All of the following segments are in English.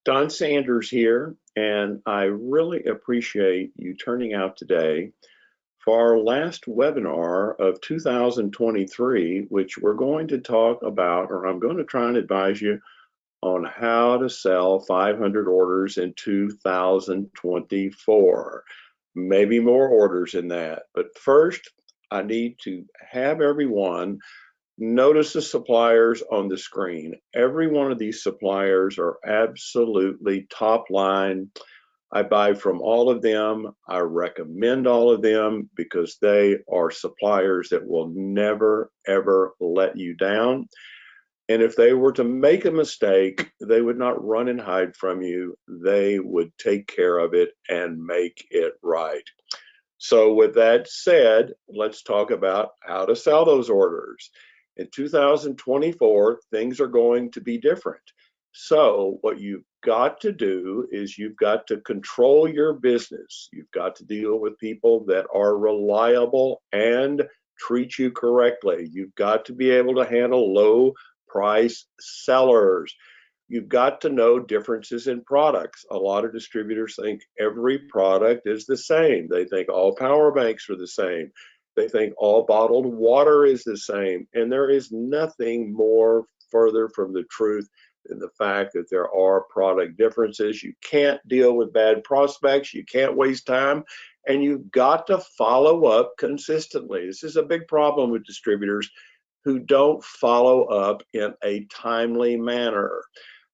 Don Sanders here, and I really appreciate you turning out today for our last webinar of 2023, which we're going to talk about, or I'm going to try and advise you on how to sell 500 orders in 2024. Maybe more orders in that. But first, I need to have everyone notice the suppliers on the screen. Every one of these suppliers are absolutely top line. I buy from all of them. I recommend all of them because they are suppliers that will never, ever let you down. And if they were to make a mistake, they would not run and hide from you. They would take care of it and make it right. So with that said, let's talk about how to sell those orders. In 2024, things are going to be different. So what you've got to do is you've got to control your business. You've got to deal with people that are reliable and treat you correctly. You've got to be able to handle low price sellers. You've got to know differences in products. A lot of distributors think every product is the same. They think all power banks are the same. They think all bottled water is the same. And there is nothing more further from the truth than the fact that there are product differences. You can't deal with bad prospects. You can't waste time. And you've got to follow up consistently. This is a big problem with distributors who don't follow up in a timely manner.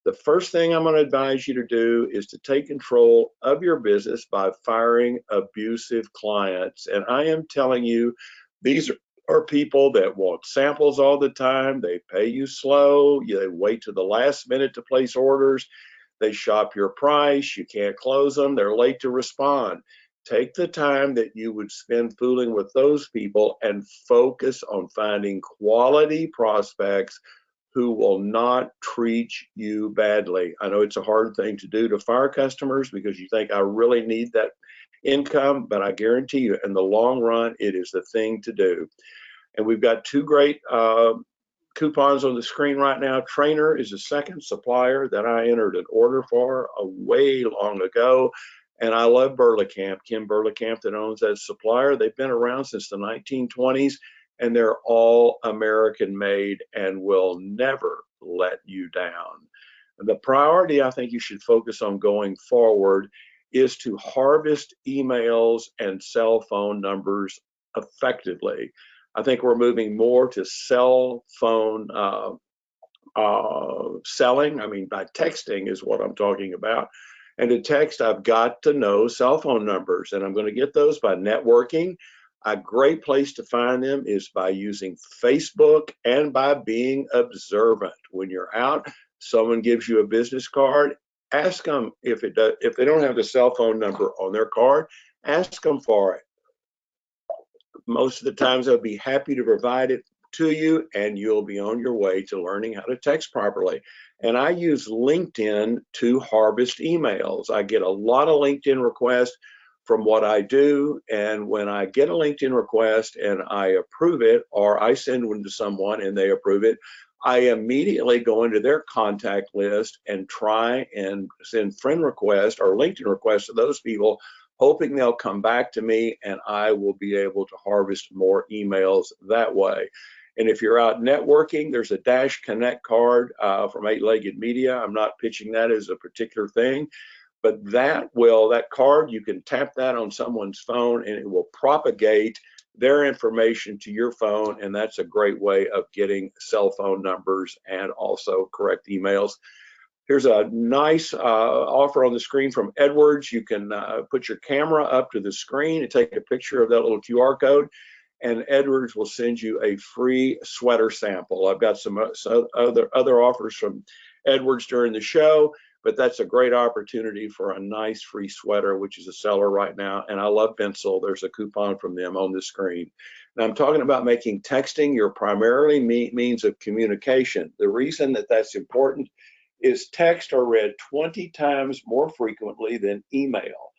The first thing I'm going to advise you to do is to take control of your business by firing abusive clients. And I am telling you, these are people that want samples all the time. They pay you slow. They wait to the last minute to place orders. They shop your price. You can't close them. They're late to respond. Take the time that you would spend fooling with those people and focus on finding quality prospects who will not treat you badly. I know it's a hard thing to do, to fire customers because you think I really need that income, but I guarantee you in the long run, it is the thing to do. And we've got two great coupons on the screen right now. Trainer is a second supplier that I entered an order for way long ago. And I love Burleycamp, Kim Burleycamp that owns that supplier. They've been around since the 1920s. And they're all American made and will never let you down. The priority I think you should focus on going forward is to harvest emails and cell phone numbers effectively. I think we're moving more to cell phone selling. I mean, by texting is what I'm talking about. And to text, I've got to know cell phone numbers, and I'm going to get those by networking. A great place to find them is by using Facebook and by being observant. When you're out, someone gives you a business card, ask them if they don't have the cell phone number on their card, ask them for it. Most of the times they'll be happy to provide it to you, and you'll be on your way to learning how to text properly. And I use LinkedIn to harvest emails. I get a lot of LinkedIn requests from what I do, and when I get a LinkedIn request and I approve it, or I send one to someone and they approve it, I immediately go into their contact list and try and send friend requests or LinkedIn requests to those people, hoping they'll come back to me and I will be able to harvest more emails that way. And if you're out networking, there's a Dash Connect card from 8-Legged Media. I'm not pitching that as a particular thing, but that card, you can tap that on someone's phone and it will propagate their information to your phone. And that's a great way of getting cell phone numbers and also correct emails. Here's a nice offer on the screen from Edwards. You can put your camera up to the screen and take a picture of that little QR code, and Edwards will send you a free sweater sample. I've got some other offers from Edwards during the show, but that's a great opportunity for a nice free sweater, which is a seller right now. And I love Pencil. There's a coupon from them on the screen. Now I'm talking about making texting your primarily means of communication. The reason that that's important is texts are read 20 times more frequently than email.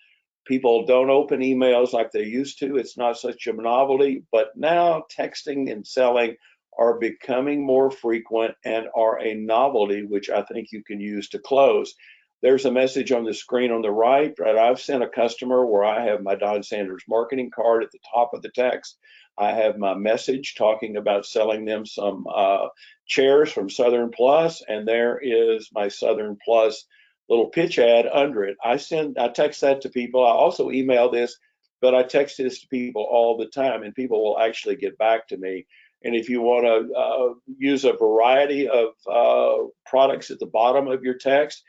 People don't open emails like they used to. It's not such a novelty, but now texting and selling are becoming more frequent and are a novelty, which I think you can use to close. There's a message on the screen on the right that I've sent a customer where I have my Don Sanders marketing card at the top of the text. I have my message talking about selling them some chairs from Southern Plus, and there is my Southern Plus little pitch ad under it. I text that to people. I also email this, but I text this to people all the time, and people will actually get back to me. And if you want to use a variety of products at the bottom of your text,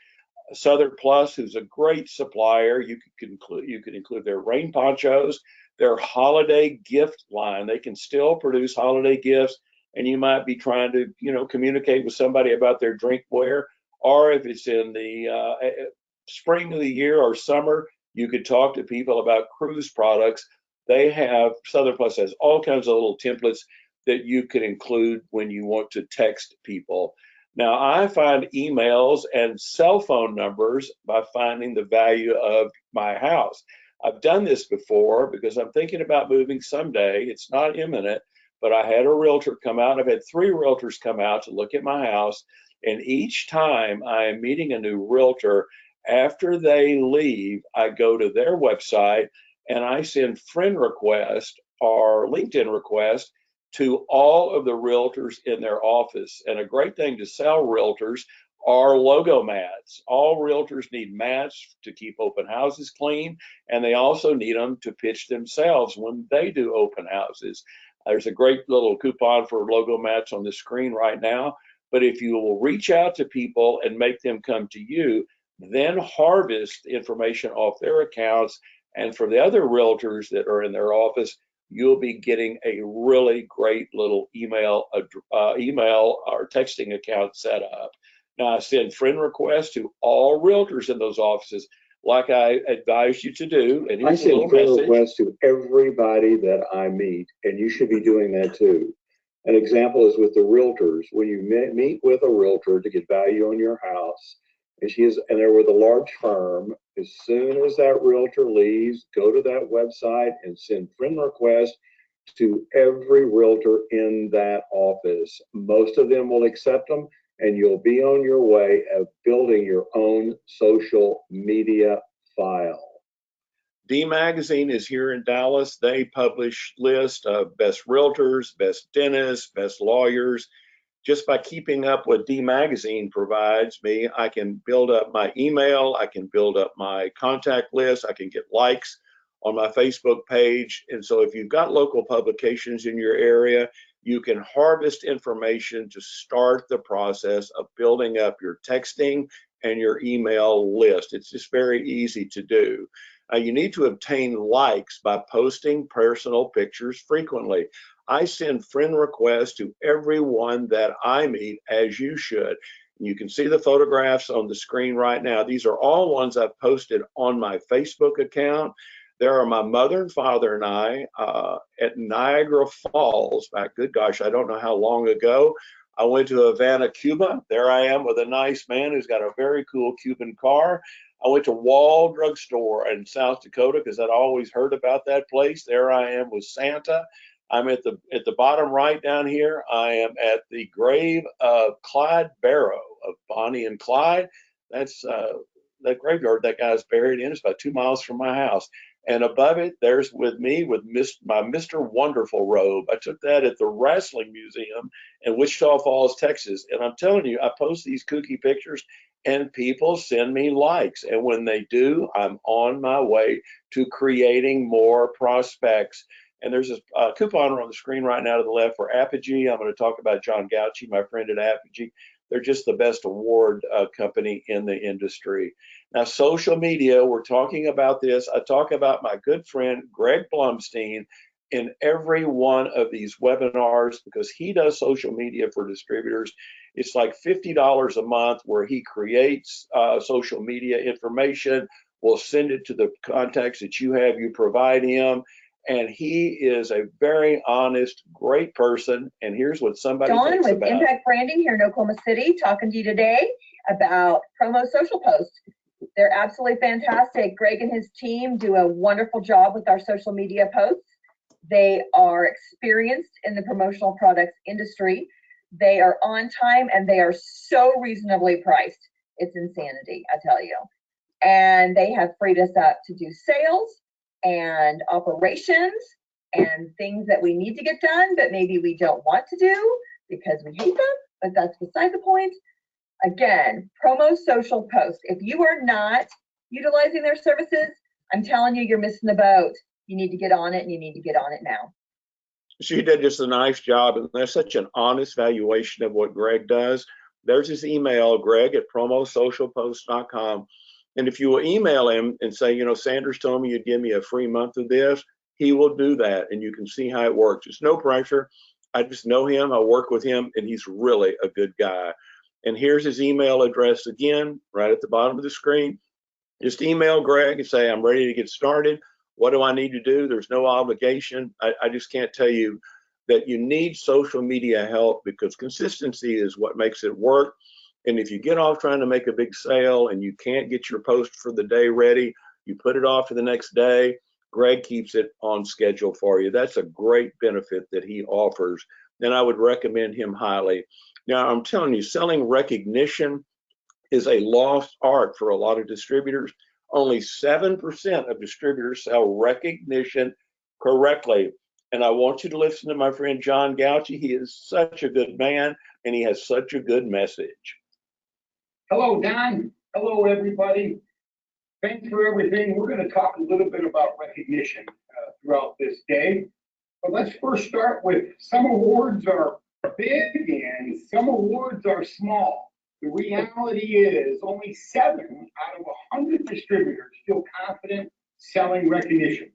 Southern Plus, who's a great supplier, you could include their rain ponchos, their holiday gift line. They can still produce holiday gifts, and you might be trying to, communicate with somebody about their drinkware, or if it's in the spring of the year or summer, you could talk to people about cruise products. Southern Plus has all kinds of little templates that you can include when you want to text people. Now, I find emails and cell phone numbers by finding the value of my house. I've done this before because I'm thinking about moving someday. It's not imminent, but I had a realtor come out. I've had 3 realtors come out to look at my house, and each time I am meeting a new realtor, after they leave, I go to their website and I send friend requests or LinkedIn requests to all of the realtors in their office. And a great thing to sell realtors are logo mats. All realtors need mats to keep open houses clean, and they also need them to pitch themselves when they do open houses. There's a great little coupon for logo mats on the screen right now, but if you will reach out to people and make them come to you, then harvest information off their accounts, and for the other realtors that are in their office, you'll be getting a really great little email or texting account set up. Now, I send friend requests to all realtors in those offices, like I advised you to do. And I send friend requests to everybody that I meet, and you should be doing that too. An example is with the realtors. When you meet with a realtor to get value on your house, and they're with a large firm, as soon as that realtor leaves, go to that website and send friend requests to every realtor in that office. Most of them will accept them, and you'll be on your way of building your own social media file. D Magazine is here in Dallas. They publish lists of best realtors, best dentists, best lawyers. Just by keeping up what D Magazine provides me, I can build up my email, I can build up my contact list, I can get likes on my Facebook page. And so if you've got local publications in your area, you can harvest information to start the process of building up your texting and your email list. It's just very easy to do. You need to obtain likes by posting personal pictures frequently. I send friend requests to everyone that I meet, as you should. You can see the photographs on the screen right now. These are all ones I've posted on my Facebook account. There are my mother and father and I at Niagara Falls back, good gosh, I don't know how long ago. I went to Havana, Cuba. There I am with a nice man who's got a very cool Cuban car. I went to Wall Drugstore in South Dakota because I'd always heard about that place. There I am with Santa. I'm at the bottom right down here. I am at the grave of Clyde Barrow of Bonnie and Clyde. That's that graveyard that guy's buried in. It's about 2 miles from my house. And above it, there's with me with my Mr. Wonderful robe. I took that at the Wrestling Museum in Wichita Falls, Texas. And I'm telling you, I post these kooky pictures and people send me likes. And when they do, I'm on my way to creating more prospects. And there's a couponer on the screen right now to the left for Apogee. I'm going to talk about John Gauchi, my friend at Apogee. They're just the best award company in the industry. Now, social media, we're talking about this. I talk about my good friend, Greg Blumstein, in every one of these webinars because he does social media for distributors. It's like $50 a month where he creates social media information. We'll send it to the contacts that you have. You provide him. And he is a very honest, great person. And here's what somebody thinks with about Impact Branding here in Oklahoma City, talking to you today about promo social posts. They're absolutely fantastic. Greg and his team do a wonderful job with our social media posts. They are experienced in the promotional products industry. They are on time and they are so reasonably priced. It's insanity, I tell you. And they have freed us up to do sales and operations and things that we need to get done, but maybe we don't want to do because we hate them, but that's beside the point. Again, promo social post. If you are not utilizing their services, I'm telling you, you're missing the boat. You need to get on it, and you need to get on it now. She did just a nice job, and that's such an honest valuation of what Greg does. There's his email, greg@promosocialpost.com. And if you will email him and say, Sanders told me you'd give me a free month of this, he will do that, and you can see how it works. It's no pressure. I just know him. I work with him, and he's really a good guy. And here's his email address again, right at the bottom of the screen. Just email Greg and say, I'm ready to get started. What do I need to do? There's no obligation. I just can't tell you that you need social media help, because consistency is what makes it work. And if you get off trying to make a big sale and you can't get your post for the day ready, you put it off to the next day. Greg keeps it on schedule for you. That's a great benefit that he offers, and I would recommend him highly. Now, I'm telling you, selling recognition is a lost art for a lot of distributors. Only 7% of distributors sell recognition correctly. And I want you to listen to my friend John Gauchi. He is such a good man, and he has such a good message. Hello, Don. Hello, everybody. Thanks for everything. We're going to talk a little bit about recognition throughout this day. But let's first start with some awards are big and some awards are small. The reality is only 7 out of 100 distributors feel confident selling recognition.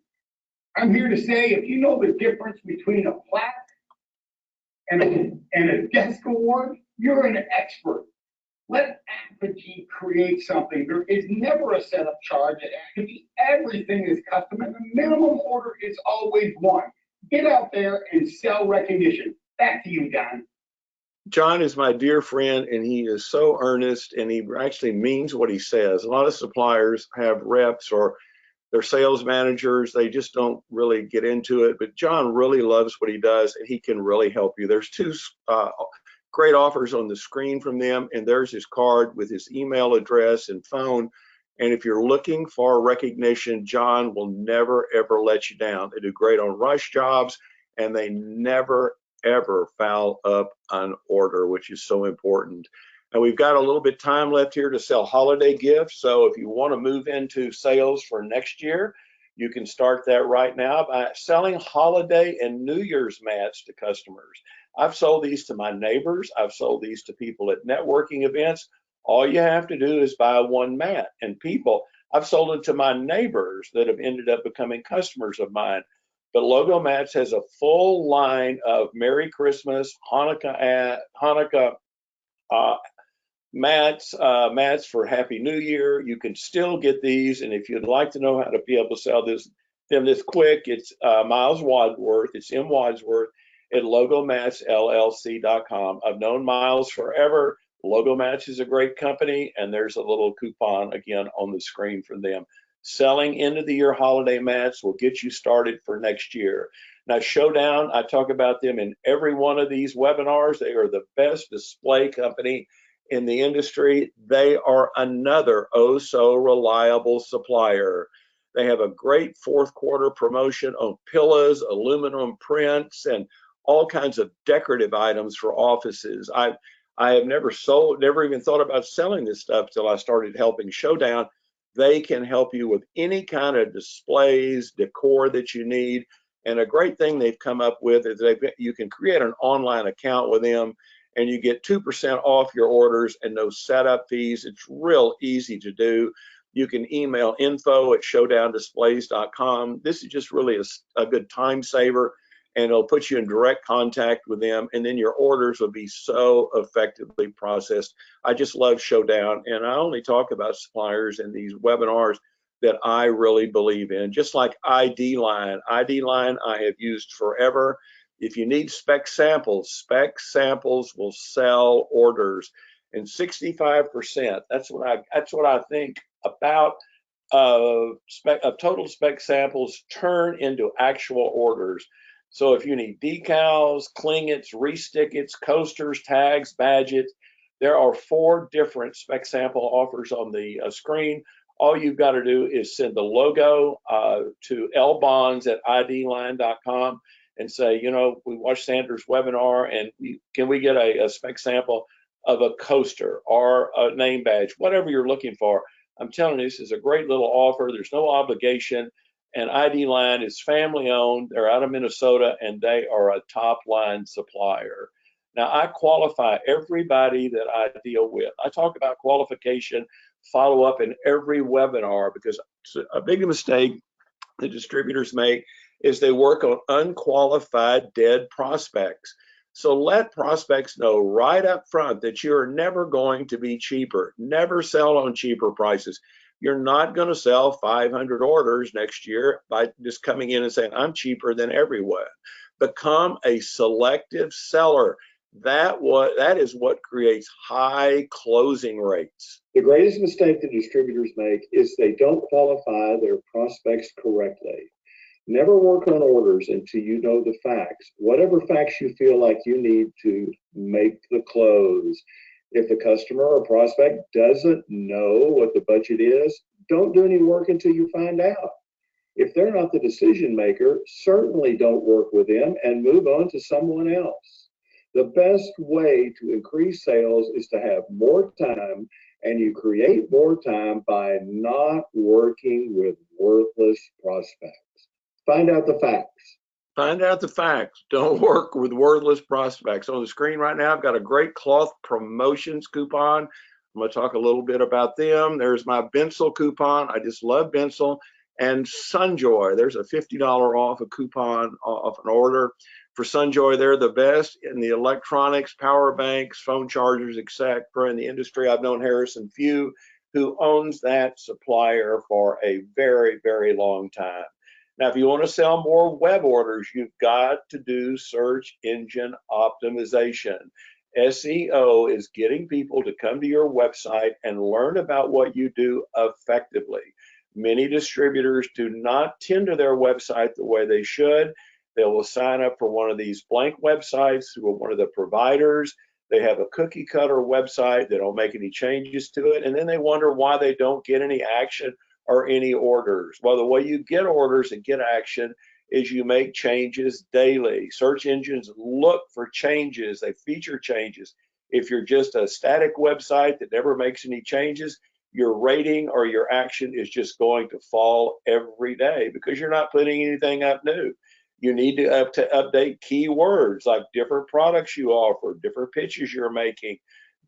I'm here to say, if you know the difference between a plaque and a desk award, you're an expert. Let Apogee create something. There is never a setup charge at Apogee. Everything is custom, and the minimum order is always 1. Get out there and sell recognition. Back to you, Don. John is my dear friend, and he is so earnest, and he actually means what he says. A lot of suppliers have reps or their sales managers, they just don't really get into it, but John really loves what he does, and he can really help you. There's 2 great offers on the screen from them, and there's his card with his email address and phone. And if you're looking for recognition, John will never, ever let you down. They do great on rush jobs, and they never, ever foul up an order, which is so important. And we've got a little bit time left here to sell holiday gifts. So if you want to move into sales for next year, you can start that right now by selling holiday and New Year's mats to customers. I've sold these to my neighbors. I've sold these to people at networking events. All you have to do is buy 1 mat. And I've sold it to my neighbors that have ended up becoming customers of mine. But Logo Mats has a full line of Merry Christmas, Hanukkah mats for Happy New Year. You can still get these, and if you'd like to know how to be able to sell them this quick, it's Miles Wadsworth. It's M. Wadsworth at logomatsllc.com. I've known Miles forever. Logo Mats is a great company, and there's a little coupon again on the screen from them. Selling end of the year holiday mats will get you started for next year. Now, Showdown, I talk about them in every one of these webinars. They are the best display company in the industry. They are another oh so reliable supplier. They have a great 4th quarter promotion on pillows, aluminum prints, and all kinds of decorative items for offices. I have never even thought about selling this stuff till I started helping Showdown. They can help you with any kind of displays, decor that you need. And a great thing they've come up with is you can create an online account with them, and you get 2% off your orders and no setup fees. It's real easy to do. You can email info@showdowndisplays.com. This is just really a good time saver, and it'll put you in direct contact with them, and then your orders will be so effectively processed. I just love Showdown, and I only talk about suppliers in these webinars that I really believe in, just like ID Line. ID Line I have used forever. If you need spec samples will sell orders. And 65%, that's what I think about total spec samples turn into actual orders. So if you need decals, klingets, restickets, coasters, tags, badges, There are 4 different spec sample offers on the screen. All you've got to do is send the logo to lbonds@idline.com and say, you know, we watched Sanders' webinar, and can we get a spec sample of a coaster or a name badge, whatever you're looking for. I'm telling you, this is a great little offer. There's no obligation. And ID Line is family owned. They're out of Minnesota, and they are a top line supplier. Now, I qualify everybody that I deal with. I talk about qualification, follow up in every webinar, because a big mistake the distributors make is they work on unqualified dead prospects. So let prospects know right up front that you're never going to be cheaper. Never sell on cheaper prices. You're not going to sell 500 orders next year by just coming in and saying, I'm cheaper than everyone. Become a selective seller. That is what creates high closing rates. The greatest mistake the distributors make is they don't qualify their prospects correctly. Never work on orders until you know the facts, whatever facts you feel like you need to make the close. If the customer or prospect doesn't know what the budget is, don't do any work until you find out. If they're not the decision maker, certainly don't work with them and move on to someone else. The best way to increase sales is to have more time, and you create more time by not working with worthless prospects. Find out the facts. Find out the facts. Don't work with worthless prospects. On the screen right now, I've got a great cloth promotions coupon. I'm going to talk a little bit about them. There's my Bensel coupon. I just love Bensel. And Sunjoy, there's a $50 off a coupon off an order. For Sunjoy, they're the best in the electronics, power banks, phone chargers, etc. in the industry. I've known Harrison Few, who owns that supplier for a very, very long time. Now, if you want to sell more web orders, you've got to do search engine optimization. SEO is getting people to come to your website and learn about what you do effectively. Many distributors do not tend to their website the way they should. They will sign up for one of these blank websites through one of the providers. They have a cookie cutter website. They don't make any changes to it. And then they wonder why they don't get any action or any orders. Well, the way you get orders and get action is you make changes daily. Search engines look for changes. They feature changes. If you're just a static website that never makes any changes, your rating or your action is just going to fall every day because you're not putting anything up new. You need to update keywords like different products you offer, different pitches you're making.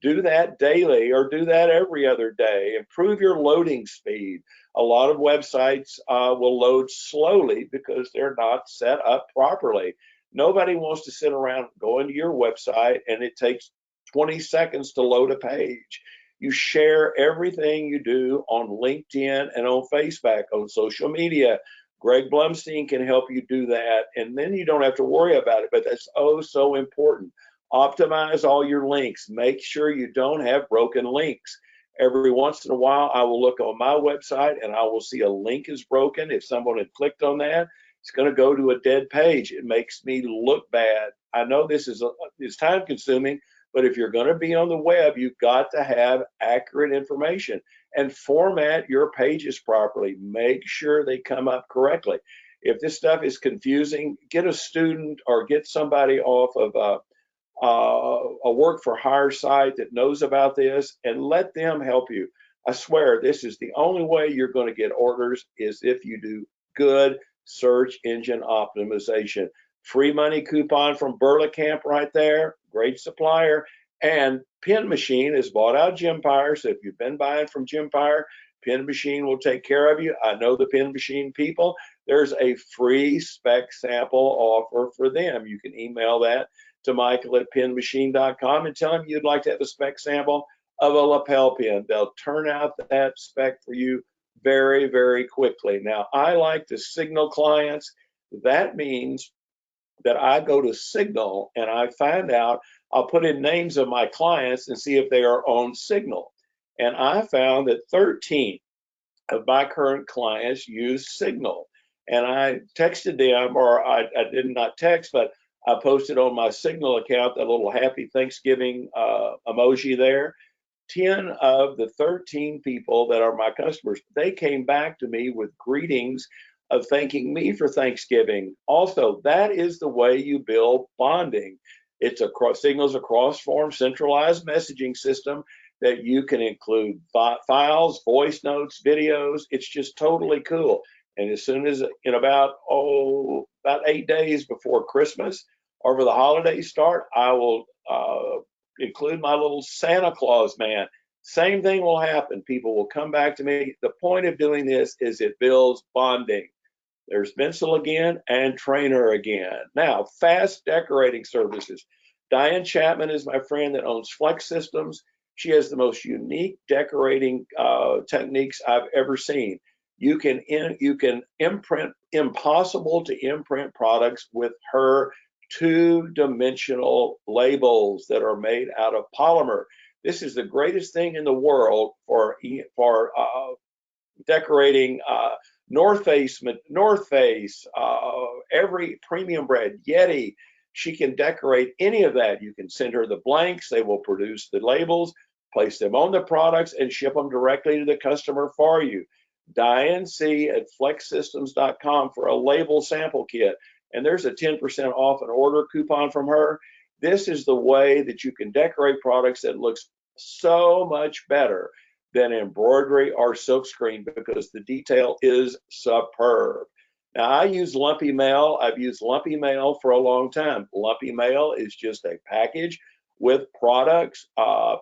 Do that daily or do that every other day. Improve your loading speed. A lot of websites will load slowly because they're not set up properly. Nobody wants to sit around going to your website and it takes 20 seconds to load a page. You share everything you do on LinkedIn and on Facebook, on social media. Greg Blumstein can help you do that, and then you don't have to worry about it, but that's oh so important. Optimize all your links. Make sure you don't have broken links. Every once in a while, I will look on my website and I will see a link is broken. If someone had clicked on that, it's going to go to a dead page. It makes me look bad. I know this is time consuming, but if you're going to be on the web, you've got to have accurate information and format your pages properly. Make sure they come up correctly. If this stuff is confusing, get a student or get somebody off of a work for hire site that knows about this and let them help you. I swear this is the only way you're going to get orders is if you do good search engine optimization. Free money coupon from Burlacamp right there, great supplier. And Pen Machine has bought out Gympire, so if you've been buying from Gympire, Pen Machine will take care of you. I know the Pen Machine people. There's a free spec sample offer for them. You can email that to Michael@penmachine.com and tell him you'd like to have a spec sample of a lapel pin. They'll turn out that spec for you very, very quickly. Now, I like to signal clients. That means that I go to Signal and I find out, I'll put in names of my clients and see if they are on Signal. And I found that 13 of my current clients use Signal. And I texted them, or I did not text, but I posted on my Signal account that little happy Thanksgiving emoji there. 10 of the 13 people that are my customers, they came back to me with greetings of thanking me for Thanksgiving. Also, that is the way you build bonding. It's a Signal's a cross-form centralized messaging system that you can include files, voice notes, videos. It's just totally cool. And as soon as in about 8 days before Christmas or for the holidays start, I will include my little Santa Claus man. Same thing will happen. People will come back to me. The point of doing this is it builds bonding. There's Bensel again and Trainer again. Now, fast decorating services. Diane Chapman is my friend that owns Flex Systems. She has the most unique decorating techniques I've ever seen. You can imprint impossible to imprint products with her two-dimensional labels that are made out of polymer. This is the greatest thing in the world for decorating North Face, every premium brand, Yeti. She can decorate any of that. You can send her the blanks. They will produce the labels, place them on the products, and ship them directly to the customer for you. Diane C at flexsystems.com for a label sample kit. And there's a 10% off an order coupon from her. This is the way that you can decorate products that looks so much better than embroidery or silkscreen because the detail is superb. Now, I use Lumpy Mail. I've used Lumpy Mail for a long time. Lumpy Mail is just a package with products,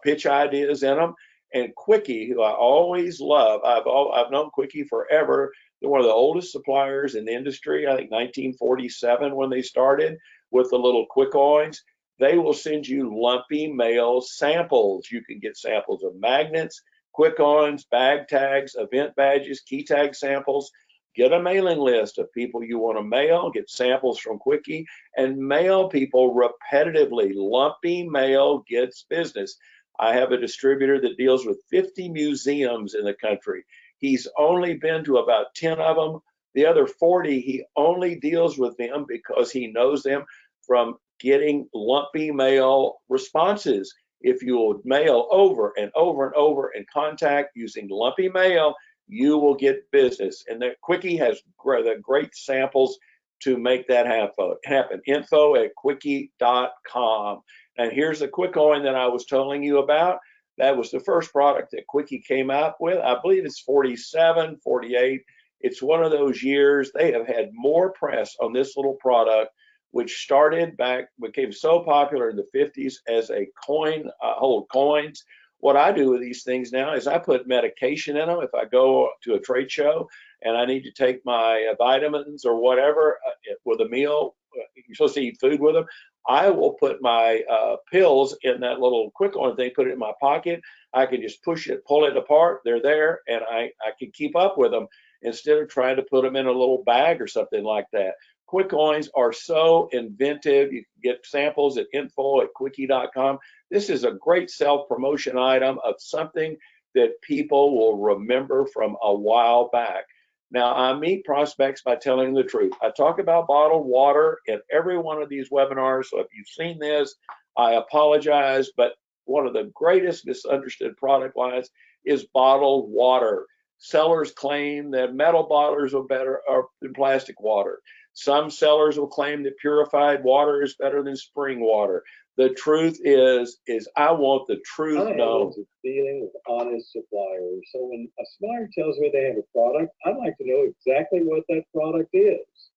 pitch ideas in them. And Quickie, who I always love, I've known Quickie forever. They're one of the oldest suppliers in the industry, I think 1947 when they started with the little quick coins. They will send you Lumpy Mail samples. You can get samples of magnets, quick coins, bag tags, event badges, key tag samples. Get a mailing list of people you want to mail, get samples from Quickie, and mail people repetitively. Lumpy Mail gets business. I have a distributor that deals with 50 museums in the country. He's only been to about 10 of them. The other 40, he only deals with them because he knows them from getting Lumpy Mail responses. If you will mail over and over and over and contact using Lumpy Mail, you will get business. And the Quickie has the great samples to make that happen. Info at quickie.com. And here's the quick coin that I was telling you about. That was the first product that Quickie came out with. I believe it's 47, 48. It's one of those years. They have had more press on this little product, which started back, became so popular in the 50s as a coin, hold coins. What I do with these things now is I put medication in them. If I go to a trade show and I need to take my vitamins or whatever with a meal, you're supposed to eat food with them. I will put my pills in that little quick on thing, put it in my pocket. I can just push it, pull it apart. They're there, and I can keep up with them instead of trying to put them in a little bag or something like that. Quick coins are so inventive. You can get samples at info@quickie.com. This is a great self-promotion item of something that people will remember from a while back. Now, I meet prospects by telling the truth. I talk about bottled water in every one of these webinars, so if you've seen this, I apologize, but one of the greatest misunderstood product lines is bottled water. Sellers claim that metal bottlers are better than plastic water. Some sellers will claim that purified water is better than spring water. The truth is I want the truth known. Dealing with honest suppliers. So when a supplier tells me they have a product, I'd like to know exactly what that product is.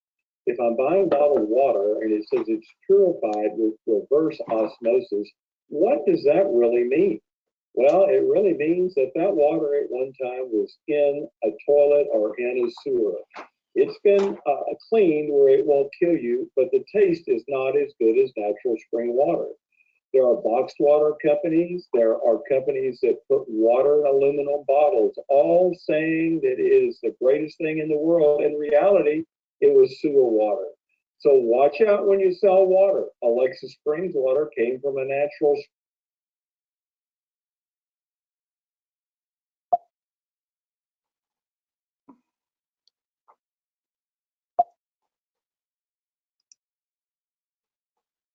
If I'm buying bottled water and it says it's purified with reverse osmosis, what does that really mean? Well, it really means that that water at one time was in a toilet or in a sewer. It's been cleaned where it won't kill you, but the taste is not as good as natural spring water. There are boxed water companies. There are companies that put water in aluminum bottles, all saying that it is the greatest thing in the world. In reality, it was sewer water. So watch out when you sell water. Alexa Springs water came from a natural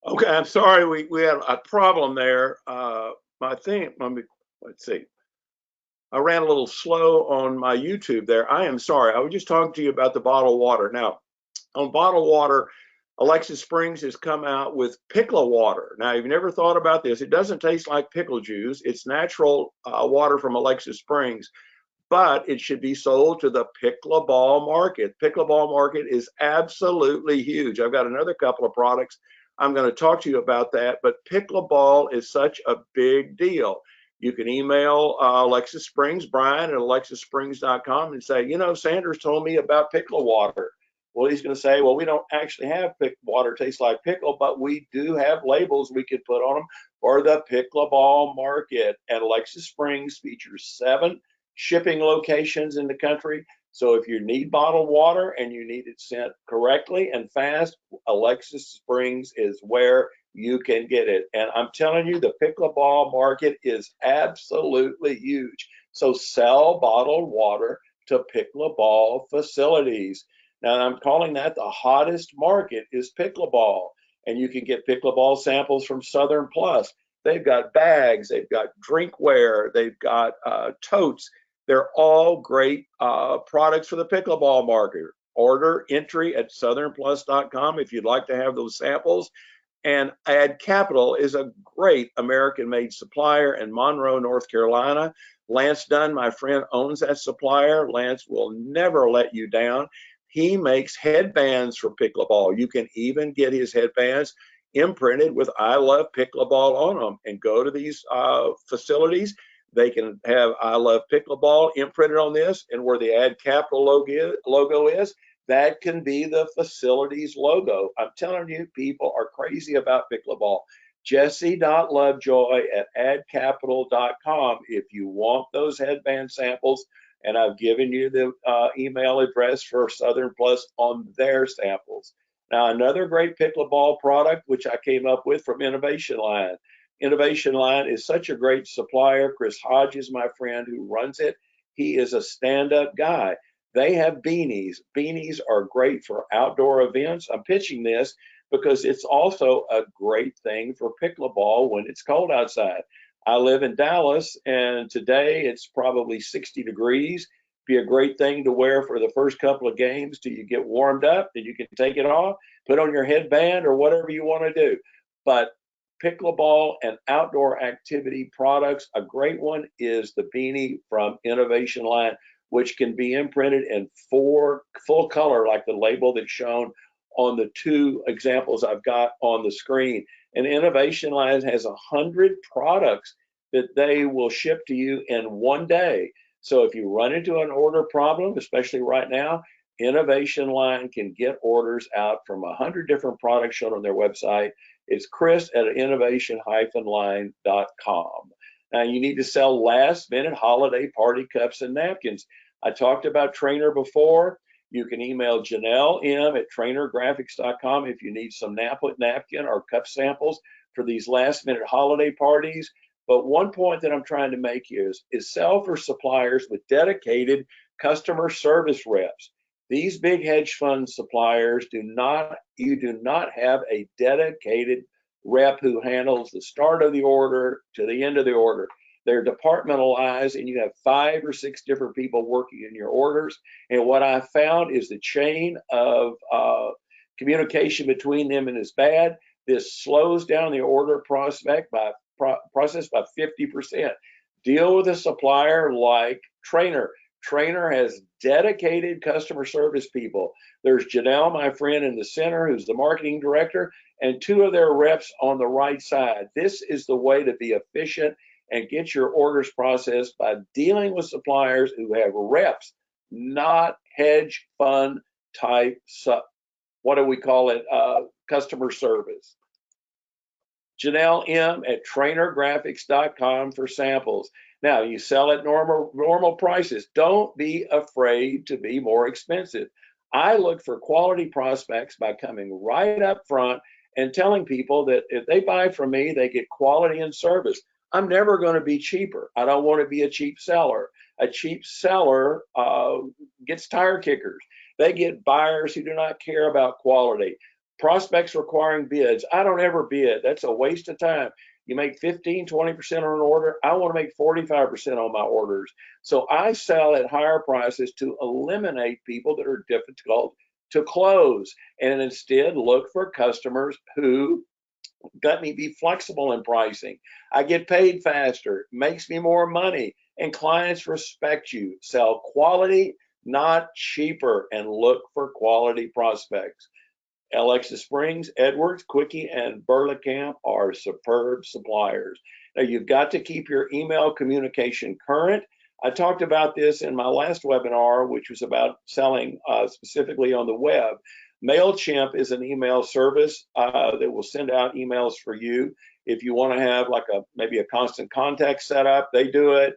Okay, I'm sorry, we had a problem there. My thing, let's see. I ran a little slow on my YouTube there. I am sorry. I was just talking to you about the bottled water. Now, on bottled water, Alexa Springs has come out with pickle water. Now, you've never thought about this. It doesn't taste like pickle juice. It's natural water from Alexa Springs, but it should be sold to the pickleball market. Pickleball market is absolutely huge. I've got another couple of products. I'm going to talk to you about that, but pickleball is such a big deal. You can email Alexa Springs, Brian at alexasprings.com, and say, you know, Sanders told me about pickle water. Well, he's going to say, well, we don't actually have water tastes like pickle, but we do have labels we could put on them for the pickleball market. And Alexa Springs features 7 shipping locations in the country. So if you need bottled water and you need it sent correctly and fast, Alexa Springs is where you can get it. And I'm telling you, the pickleball market is absolutely huge. So sell bottled water to pickleball facilities. Now, I'm calling that the hottest market is pickleball. And you can get pickleball samples from Southern Plus. They've got bags, they've got drinkware, they've got totes. They're all great products for the pickleball market. Order entry at southernplus.com if you'd like to have those samples. And Add Capital is a great American-made supplier in Monroe, North Carolina. Lance Dunn, my friend, owns that supplier. Lance will never let you down. He makes headbands for pickleball. You can even get his headbands imprinted with "I love pickleball" on them. And go to these facilities. They can have "I love pickleball" imprinted on this, and where the Add Capital logo is, that can be the facility's logo. I'm telling you, people are crazy about pickleball. Jesse.lovejoy@addcapital.com if you want those headband samples, and I've given you the email address for Southern Plus on their samples. Now, another great pickleball product, which I came up with from Innovation Line. Innovation Line is such a great supplier. Chris Hodges, my friend who runs it, he is a stand-up guy. They have beanies. Beanies are great for outdoor events. I'm pitching this because it's also a great thing for pickleball when it's cold outside. I live in Dallas, and today it's probably 60 degrees. Be a great thing to wear for the first couple of games till you get warmed up, then you can take it off, put on your headband or whatever you want to do. But pickleball and outdoor activity products, a great one is the beanie from Innovation Line, which can be imprinted in full color, like the label that's shown on the 2 examples I've got on the screen. And Innovation Line has 100 products that they will ship to you in one day. So if you run into an order problem, especially right now, Innovation Line can get orders out from 100 different products shown on their website. It's Chris at innovation-line.com. Now, you need to sell last-minute holiday party cups and napkins. I talked about Trainer before. You can email Janelle M at trainergraphics.com if you need some napkin or cup samples for these last-minute holiday parties. But one point that I'm trying to make is sell for suppliers with dedicated customer service reps. These big hedge fund suppliers you do not have a dedicated rep who handles the start of the order to the end of the order. They're departmentalized, and you have 5 or 6 different people working in your orders. And what I found is the chain of communication between them is bad. This slows down the order process by 50%. Deal with a supplier like Trainer. Trainer has dedicated customer service people. There's Janelle, my friend in the center, who's the marketing director, and 2 of their reps on the right side. This is the way to be efficient and get your orders processed by dealing with suppliers who have reps, not hedge fund type, what do we call it, customer service. Janelle M at trainergraphics.com for samples. Now, you sell at normal prices. Don't be afraid to be more expensive. I look for quality prospects by coming right up front and telling people that if they buy from me, they get quality and service. I'm never going to be cheaper. I don't want to be a cheap seller. A cheap seller gets tire kickers. They get buyers who do not care about quality. Prospects requiring bids. I don't ever bid. That's a waste of time. You make 15, 20% on an order. I want to make 45% on my orders. So I sell at higher prices to eliminate people that are difficult to close, and instead look for customers who let me be flexible in pricing. I get paid faster, makes me more money, and clients respect you. Sell quality, not cheaper, and look for quality prospects. Alexa Springs, Edwards, Quickie, and Burlingame are superb suppliers. Now, you've got to keep your email communication current. I talked about this in my last webinar, which was about selling specifically on the web. MailChimp is an email service that will send out emails for you. If you want to have like maybe a constant contact setup, they do it.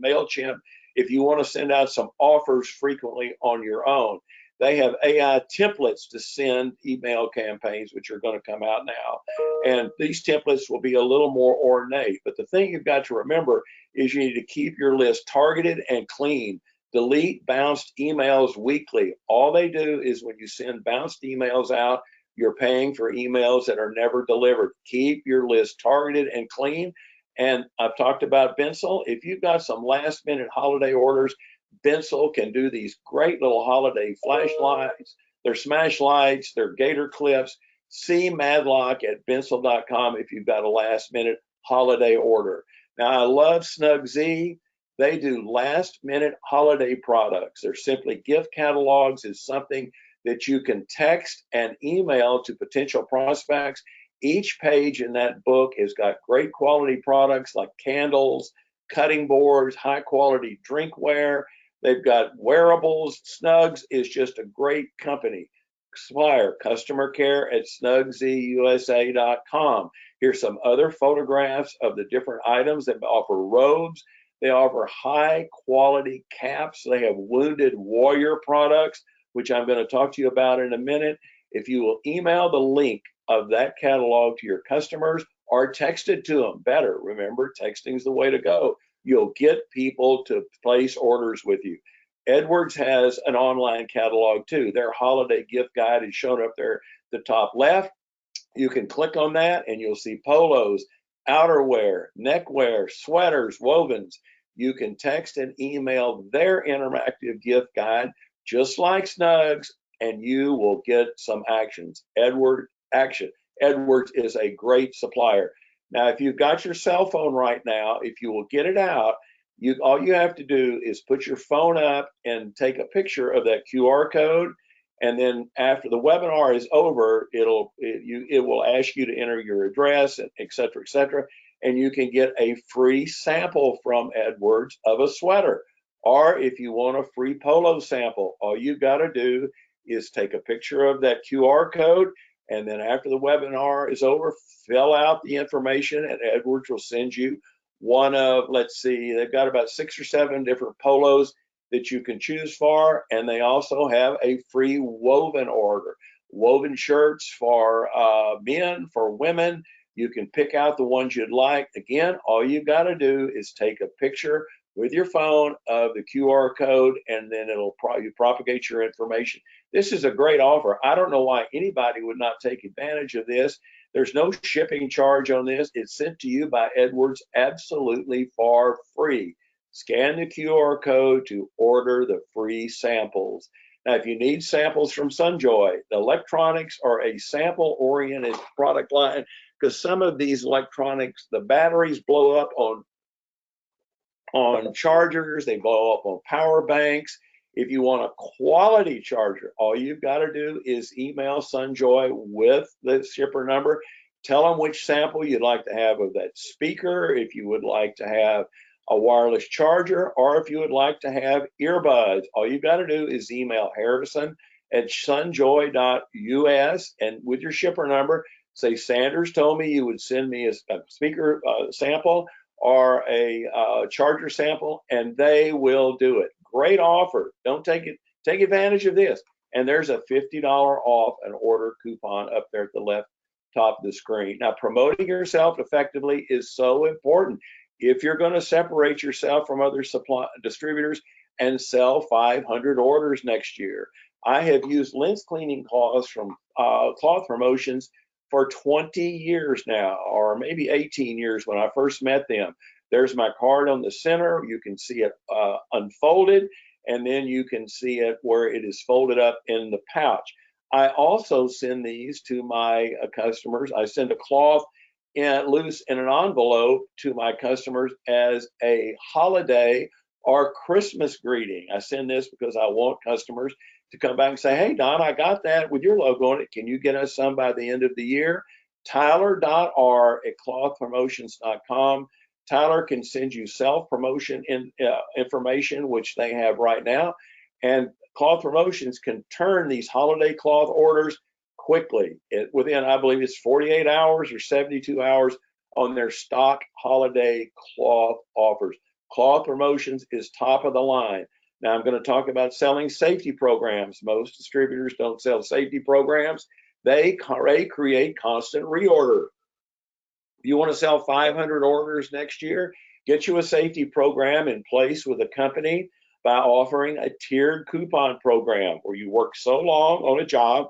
MailChimp, if you want to send out some offers frequently on your own. They have AI templates to send email campaigns, which are going to come out now. And these templates will be a little more ornate. But the thing you've got to remember is you need to keep your list targeted and clean. Delete bounced emails weekly. All they do is when you send bounced emails out, you're paying for emails that are never delivered. Keep your list targeted and clean. And I've talked about Bensel. If you've got some last minute holiday orders, Bensel can do these great little holiday flashlights, their smash lights, their gator clips. See Madlock at Bensel.com if you've got a last minute holiday order. Now, I love Snug Z. They do last minute holiday products. They're simply gift catalogs. Is something that you can text and email to potential prospects. Each page in that book has got great quality products like candles, cutting boards, high quality drinkware. They've got wearables. Snugs is just a great company. Supplier, customer care at snugzusa.com. Here's some other photographs of the different items that offer robes. They offer high quality caps. They have Wounded Warrior products, which I'm going to talk to you about in a minute. If you will email the link of that catalog to your customers or text it to them, better. Remember, texting is the way to go. You'll get people to place orders with you. Edwards has an online catalog too. Their holiday gift guide is shown up there at the top left. You can click on that and you'll see polos, outerwear, neckwear, sweaters, wovens. You can text and email their interactive gift guide just like Snugs, and you will get some actions. Edwards is a great supplier. Now, if you've got your cell phone right now, if you will get it out, all you have to do is put your phone up and take a picture of that QR code. And then after the webinar is over, it will ask you to enter your address, et cetera, and you can get a free sample from Edwards of a sweater. Or if you want a free polo sample, all you got to do is take a picture of that QR code, and then after the webinar is over, fill out the information, and Edwards will send you one of, let's see, they've got about 6 or 7 different polos that you can choose for, and they also have a free woven order. Woven shirts for men, for women. You can pick out the ones you'd like. Again, all you got to do is take a picture with your phone of the QR code, and then it'll propagate your information. This is a great offer. I don't know why anybody would not take advantage of this. There's no shipping charge on this. It's sent to you by Edwards absolutely for free. Scan the QR code to order the free samples. Now, if you need samples from Sunjoy, the electronics are a sample-oriented product line because some of these electronics, the batteries blow up on chargers, they blow up on power banks. If you want a quality charger, all you've got to do is email Sunjoy with the shipper number. Tell them which sample you'd like to have of that speaker, if you would like to have a wireless charger, or if you would like to have earbuds. All you've got to do is email Harrison at sunjoy.us, and with your shipper number, say Sanders told me you would send me a speaker sample or a charger sample, and they will do it. Great offer. Don't take advantage of this. And there's a $50 off an order coupon up there at the left top of the screen. Now, promoting yourself effectively is so important. If you're going to separate yourself from other distributors and sell 500 orders next year, I have used lens cleaning cloths from Cloth Promotions for 20 years now, or maybe 18 years when I first met them. There's my card on the center. You can see it unfolded, and then you can see it where it is folded up in the pouch. I also send these to my customers. I send a cloth loose in an envelope to my customers as a holiday or Christmas greeting. I send this because I want customers to come back and say, hey, Don, I got that with your logo on it. Can you get us some by the end of the year? Tyler.r@clothpromotions.com. Tyler can send you self-promotion information, which they have right now. And Cloth Promotions can turn these holiday cloth orders quickly. Within, I believe it's 48 hours or 72 hours on their stock holiday cloth offers. Cloth Promotions is top of the line. Now I'm going to talk about selling safety programs. Most distributors don't sell safety programs. They create constant reorder. If you want to sell 500 orders next year, get you a safety program in place with a company by offering a tiered coupon program where you work so long on a job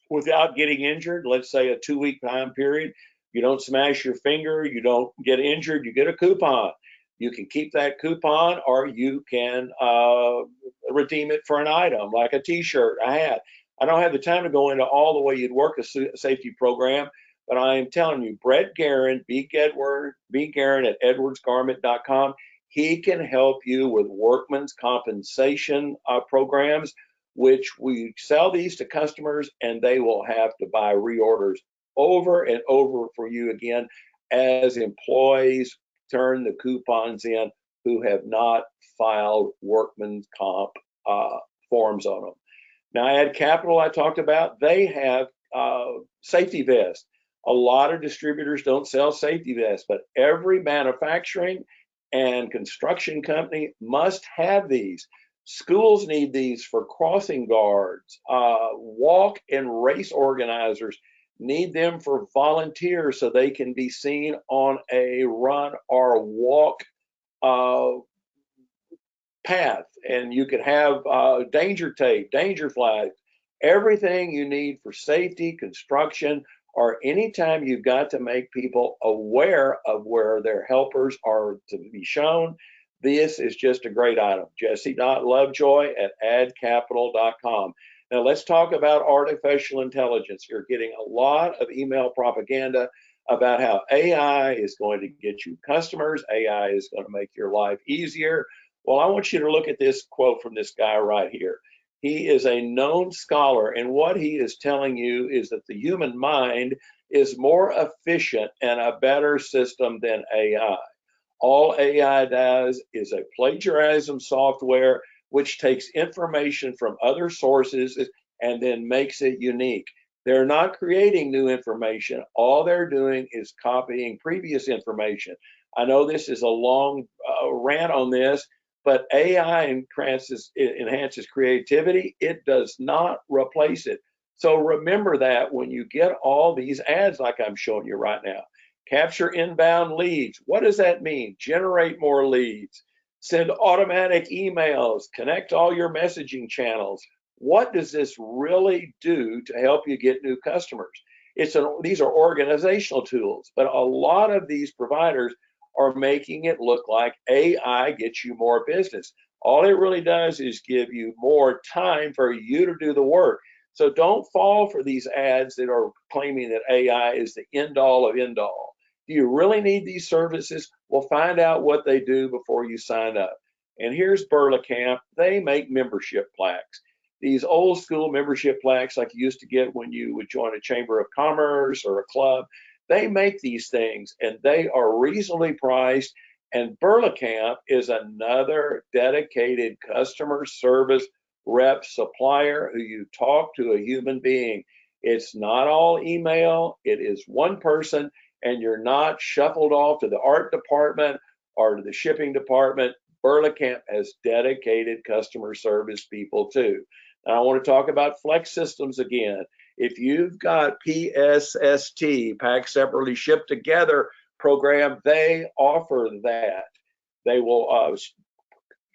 without getting injured. Let's say a 2-week time period. You don't smash your finger, you don't get injured, you get a coupon. You can keep that coupon, or you can redeem it for an item like a t-shirt, a hat. I don't have the time to go into all the way you'd work a safety program, but I am telling you, Brett Guerin, B. Guerin at edwardsgarment.com, he can help you with workman's compensation programs, which we sell these to customers and they will have to buy reorders over and over for you again as employees turn the coupons in who have not filed workman's comp forms on them. Now, Ad Capital, I talked about, they have safety vests. A lot of distributors don't sell safety vests, but every manufacturing and construction company must have these. Schools need these for crossing guards. Walk and race organizers need them for volunteers so they can be seen on a run or walk path. And you could have danger tape, danger flags, everything you need for safety, construction, or anytime you've got to make people aware of where their helpers are to be shown. This is just a great item. Jesse.Lovejoy at adcapital.com. Now let's talk about artificial intelligence. You're getting a lot of email propaganda about how AI is going to get you customers. AI is going to make your life easier. Well, I want you to look at this quote from this guy right here. He is a known scholar, and what he is telling you is that the human mind is more efficient and a better system than AI. All AI does is a plagiarism software which takes information from other sources and then makes it unique. They're not creating new information. All they're doing is copying previous information. I know this is a long rant on this, but AI enhances creativity. It does not replace it. So remember that when you get all these ads like I'm showing you right now. Capture inbound leads. What does that mean? Generate more leads. Send automatic emails. Connect all your messaging channels. What does this really do to help you get new customers? These are organizational tools, but a lot of these providers are making it look like AI gets you more business. All it really does is give you more time for you to do the work. So don't fall for these ads that are claiming that AI is the end all of end all. Do you really need these services? Well, find out what they do before you sign up. And here's Burlacamp. They make membership plaques. These old school membership plaques like you used to get when you would join a chamber of commerce or a club. They make these things and they are reasonably priced. And Burlacamp is another dedicated customer service rep supplier who you talk to a human being. It's not all email. It is one person, and you're not shuffled off to the art department or to the shipping department. Burlacamp has dedicated customer service people too. Now I want to talk about Flex Systems again. If you've got PSST, Pack Separately Shipped Together program, they offer that. They will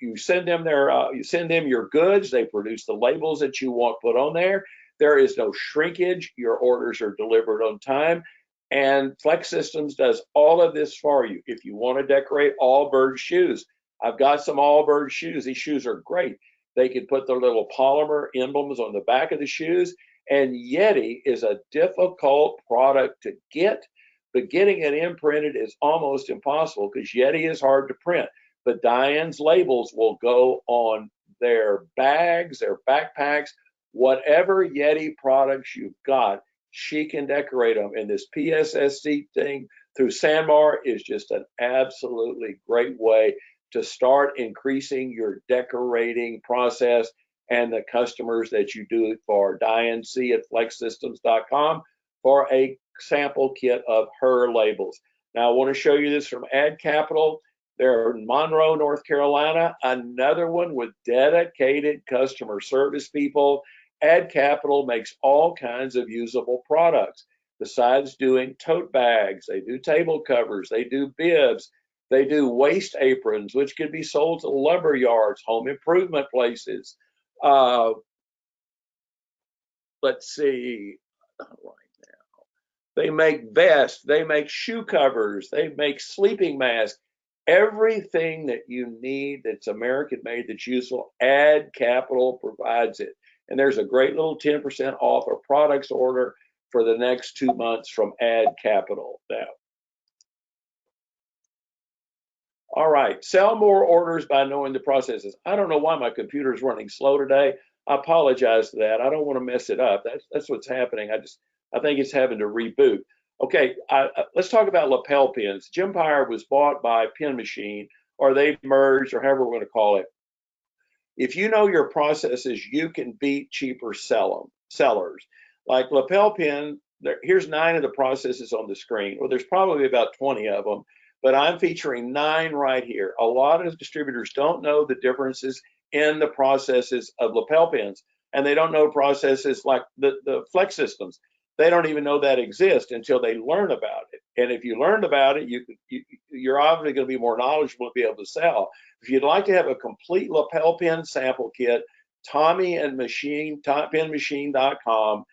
you send them your goods. They produce the labels that you want put on there. There is no shrinkage. Your orders are delivered on time. And Flex Systems does all of this for you. If you want to decorate Allbirds shoes, I've got some Allbirds shoes. These shoes are great. They can put their little polymer emblems on the back of the shoes. And Yeti is a difficult product to get, but getting it imprinted is almost impossible because Yeti is hard to print. But Diane's labels will go on their bags, their backpacks, whatever Yeti products you've got, she can decorate them. And this PSSC thing through Sandbar is just an absolutely great way to start increasing your decorating process and the customers that you do it for. Diane C at flexsystems.com for a sample kit of her labels. Now I want to show you this from Ad Capital. They're in Monroe, North Carolina, another one with dedicated customer service people. Ad Capital makes all kinds of usable products. Besides doing tote bags, they do table covers, they do bibs, they do waste aprons, which can be sold to lumber yards, home improvement places. Let's see, right now. They make vests, they make shoe covers, they make sleeping masks. Everything that you need that's American made that's useful, Ad Capital provides it. And there's a great little 10% off a products order for the next 2 months from Ad Capital. Now, all right, sell more orders by knowing the processes. I don't know why my computer is running slow today. I apologize for that. I don't want to mess it up. That's what's happening. I think it's having to reboot. Okay, let's talk about lapel pins. Gempire was bought by Pen Machine, or they've merged, or however we're going to call it. If you know your processes, you can beat cheaper sellers. Like lapel pin, here's 9 of the processes on the screen. Well, there's probably about 20 of them, but I'm featuring 9 right here. A lot of distributors don't know the differences in the processes of lapel pins, and they don't know processes like the Flex Systems. They don't even know that exists until they learn about it. And if you learned about it, you're obviously going to be more knowledgeable to be able to sell. If you'd like to have a complete lapel pin sample kit, Tommy and penmachine.com.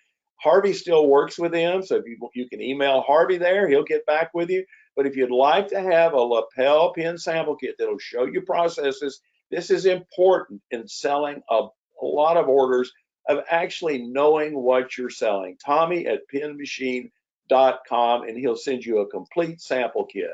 Harvey still works with them, so if you can email Harvey there, he'll get back with you. But if you'd like to have a lapel pin sample kit that'll show you processes, this is important in selling a lot of orders, of actually knowing what you're selling. Tommy at penmachine.com, and he'll send you a complete sample kit.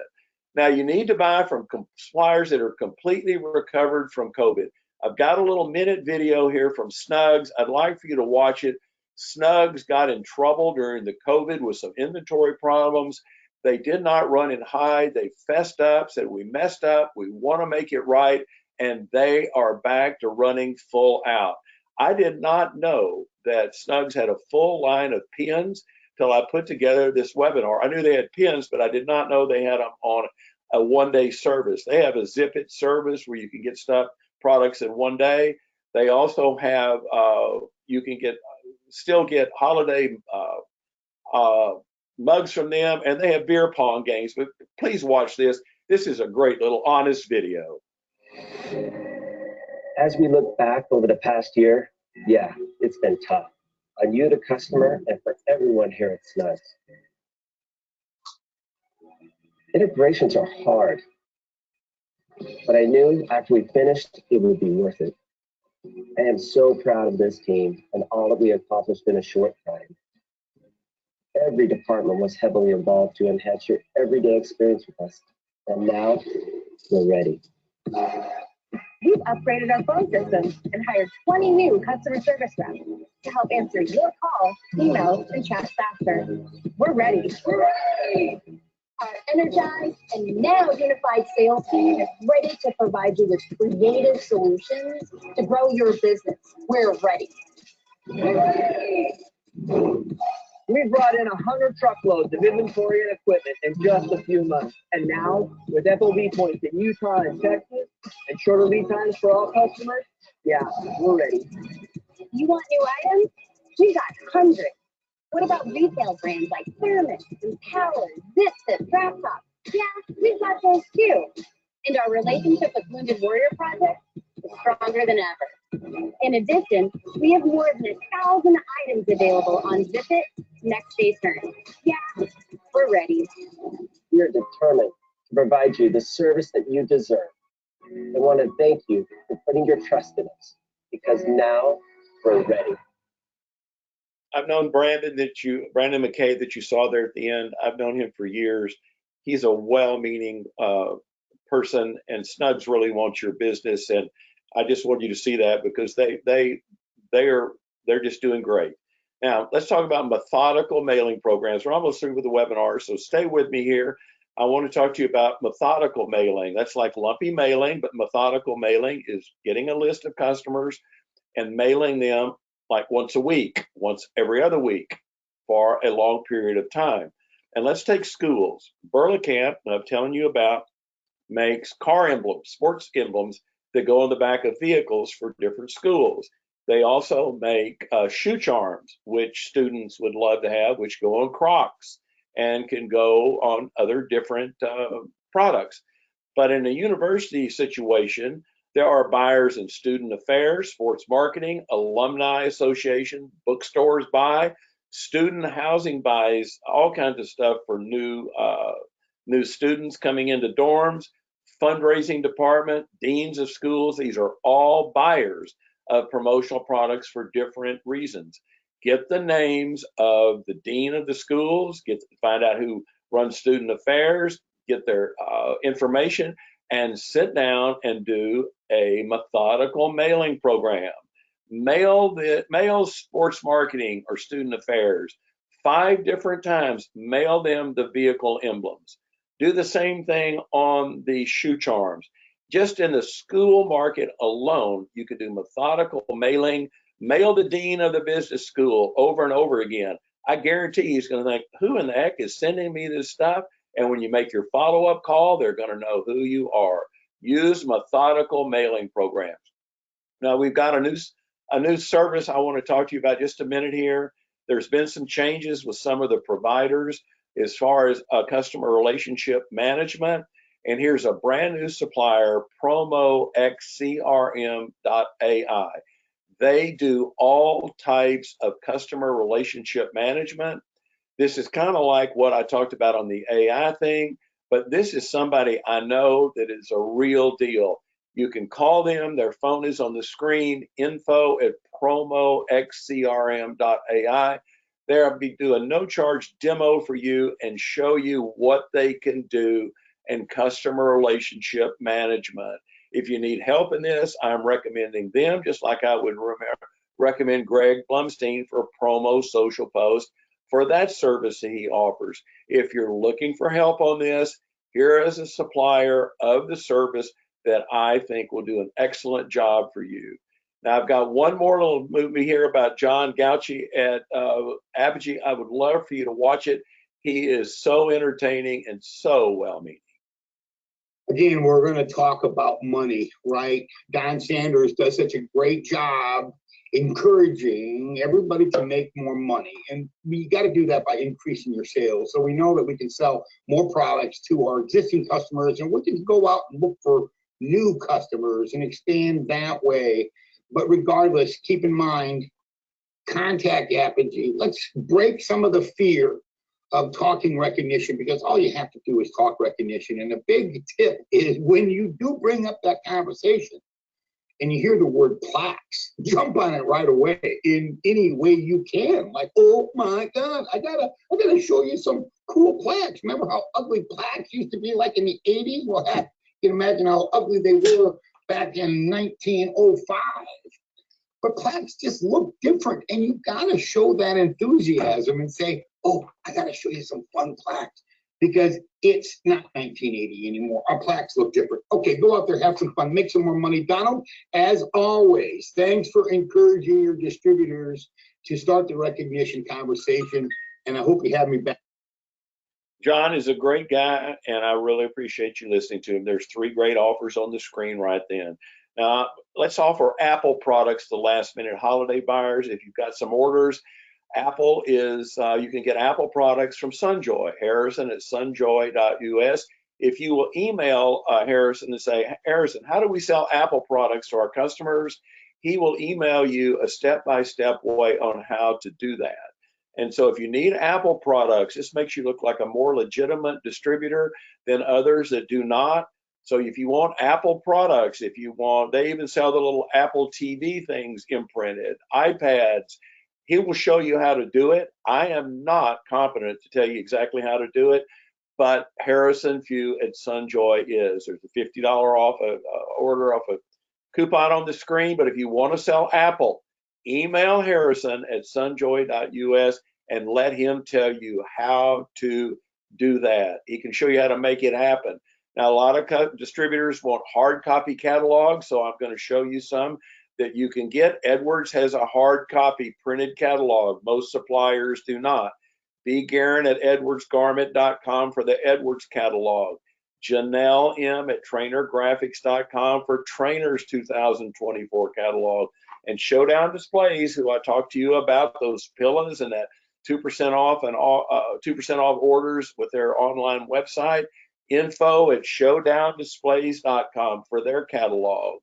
Now, you need to buy from suppliers that are completely recovered from COVID. I've got a little minute video here from Snugs. I'd like for you to watch it. Snugs got in trouble during the COVID with some inventory problems. They did not run and hide. They fessed up, said we messed up, we want to make it right, and they are back to running full out. I did not know that Snugs had a full line of pins till I put together this webinar. I knew they had pins, but I did not know they had them on a one-day service. They have a Zip It service where you can get products in one day. They also have, you can still get holiday mugs from them, and they have beer pong games. But please watch this. This is a great little honest video. As we look back over the past year, yeah, it's been tough on you, the customer, and for everyone here at Snugs. Integrations are hard, but I knew after we finished, it would be worth it. I am so proud of this team and all that we accomplished in a short time. Every department was heavily involved to enhance your everyday experience with us, and now we're ready. We've upgraded our phone systems and hired 20 new customer service reps to help answer your calls, emails, and chats faster. We're ready. Our energized and now unified sales team is ready to provide you with creative solutions to grow your business. We're ready. We brought in 100 truckloads of inventory and equipment in just a few months. And now, with FOB points in Utah and Texas, and shorter lead times for all customers, yeah, we're ready. You want new items? We got hundreds. What about retail brands like Thermos, Empower, Zip, Drop Top? Yeah, we've got those too. And our relationship with Wounded Warrior Project? stronger than ever. In addition, we have more than 1,000 items available on Zip It next day turn. Yeah, we're ready. We are determined to provide you the service that you deserve. I want to thank you for putting your trust in us, because now we're ready. I've known Brandon McKay that you saw there at the end. I've known him for years. He's a well-meaning person, and Snuggs really wants your business. And I just want you to see that, because they're just doing great. Now let's talk about methodical mailing programs. We're almost through with the webinar, so stay with me here. I want to talk to you about methodical mailing. That's like lumpy mailing, but methodical mailing is getting a list of customers and mailing them like once a week, once every other week for a long period of time. And let's take schools. Burlingame, I'm telling you about, makes car emblems, sports emblems that go on the back of vehicles for different schools. They also make shoe charms, which students would love to have, which go on Crocs and can go on other different products. But in a university situation, there are buyers in student affairs, sports marketing, alumni association, bookstores buy, student housing buys, all kinds of stuff for new students coming into dorms, fundraising department, deans of schools. These are all buyers of promotional products for different reasons. Get the names of the dean of the schools, find out who runs student affairs, get their information, and sit down and do a methodical mailing program. Mail sports marketing or student affairs 5 different times. Mail them the vehicle emblems. Do the same thing on the shoe charms. Just in the school market alone, you could do methodical mailing. Mail the dean of the business school over and over again. I guarantee he's going to think, who in the heck is sending me this stuff? And when you make your follow-up call, they're going to know who you are. Use methodical mailing programs. Now we've got a new service I want to talk to you about just a minute here. There's been some changes with some of the providers as far as customer relationship management. And here's a brand new supplier, PromoXCRM.ai. They do all types of customer relationship management. This is kind of like what I talked about on the AI thing, but this is somebody I know that is a real deal. You can call them. Their phone is on the screen, info@promoxcrm.ai. They'll be doing a no-charge demo for you and show you what they can do in customer relationship management. If you need help in this, I'm recommending them, just like I would recommend Greg Blumstein for Promo Social Post for that service that he offers. If you're looking for help on this, here is a supplier of the service that I think will do an excellent job for you. Now, I've got one more little movie here about John Gauchi at Apogee. I would love for you to watch it. He is so entertaining and so well-meaning. Again, we're going to talk about money, right? Don Sanders does such a great job encouraging everybody to make more money. And we got to do that by increasing your sales. So we know that we can sell more products to our existing customers, and we can go out and look for new customers and expand that way. But regardless, keep in mind, contact Apogee. Let's break some of the fear of talking recognition, because all you have to do is talk recognition. And a big tip is, when you do bring up that conversation and you hear the word plaques, jump on it right away in any way you can. Like, oh my God, I gotta show you some cool plaques. Remember how ugly plaques used to be like in the 80s? Well, heck, you can imagine how ugly they were back in 1905. But plaques just look different, and you gotta show that enthusiasm and say, oh, I gotta show you some fun plaques, because it's not 1980 anymore. Our plaques look different. Okay, go out there, have some fun, make some more money. Donald, as always, thanks for encouraging your distributors to start the recognition conversation, and I hope you have me back. John is a great guy, and I really appreciate you listening to him. There's 3 great offers on the screen right then. Now, let's offer Apple products to last-minute holiday buyers. If you've got some orders, Apple is, you can get Apple products from Sunjoy, Harrison at sunjoy.us. if you will email Harrison and say, Harrison, how do we sell Apple products to our customers? He will email you a step-by-step way on how to do that. And so if you need Apple products, this makes you look like a more legitimate distributor than others that do not. So if you want Apple products, if you want, they even sell the little Apple TV things imprinted, iPads, he will show you how to do it. I am not competent to tell you exactly how to do it, but Harrison Few at Sunjoy is. There's a $50 off order off a coupon on the screen, but if you want to sell Apple, email Harrison at sunjoy.us and let him tell you how to do that. He can show you how to make it happen. Now, a lot of distributors want hard copy catalogs, so I'm going to show you some that you can get. Edwards has a hard copy printed catalog. Most suppliers do not. B. Guerin at edwardsgarment.com for the Edwards catalog. Janelle M. at trainergraphics.com for Trainer's 2024 catalog. And Showdown Displays, who I talked to you about, those pillows and that 2% off and 2% off orders with their online website. Info at showdowndisplays.com for their catalog.